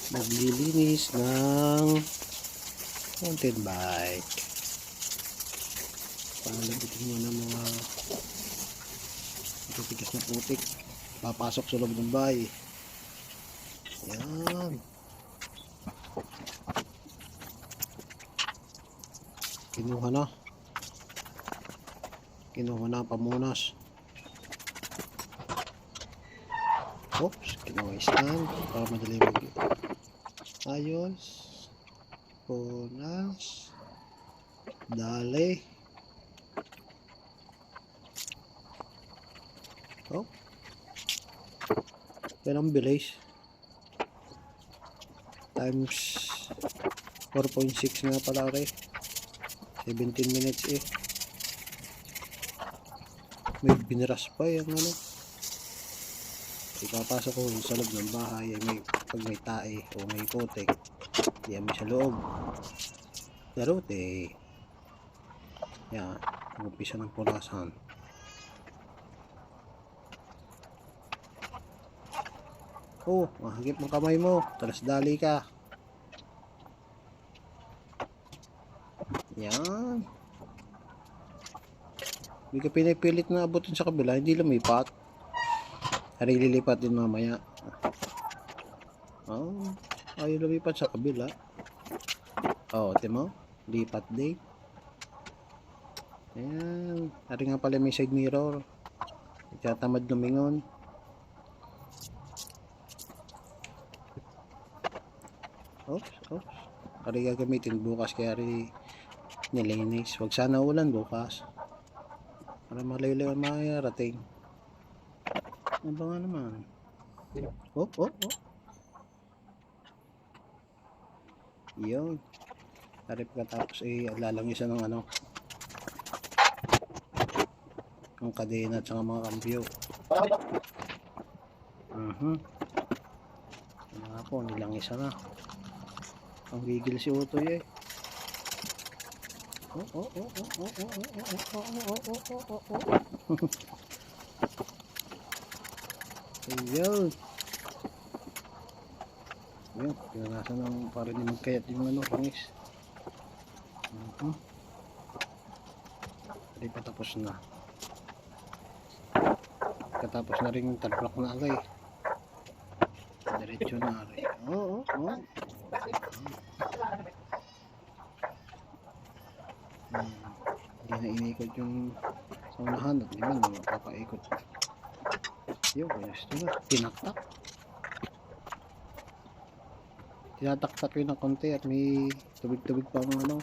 Naglilinis ng mountain bike. Palabitin mo ng mga titigas na putik. Papasok sa loob ng bahay. Yan. Kinuha na ang pamunas. Oops, kinuha stand para madali mag ayos. Punas. Dali. Oh. Yan ang bilis. Times 4.6 nga pala rin. 17 minutes eh. May biniras pa yung ano. Ipapasok ko sa loob ng bahay ay pag may tae o may putik, diyan may sa loob. Darote. Yan. Umpisa ng punasan. Oh, mahagip ng kamay mo. Talas dali ka. Yan. Hindi ka pinipilit na abutin sa kabila, hindi lumipat. Hari lilipat din mamaya. Oh, ayaw lumipat sa kabila. Oh, timo? Lipat din. Ayan. Hari nga pala may side mirror. Itatamad lumingon. Oops. Hari gagamitin bukas kaya hari nilinis. Huwag sana ulan bukas. Para malayo-layo mayarating. Ano ba nga naman? Oh. Yun. Hari pagkatapos lalangisan ng ano. Ang kadena at saka mga kambyo. Ano po, nilangisa na. Ang gigil si Utoy eh. Ayun. Ayun, pinanasan ng para di magkayat yung ano, pangis. Hindi pa tapos na. Katapos na rin yung tagplak na agay. Diretso na agay. Oo. Hindi na inikot yung sa unahan at naman mapapaikot. Yun, gusto na. Tinaktak. Tinataktak yun ng konti at may tubig-tubig pa mga ano.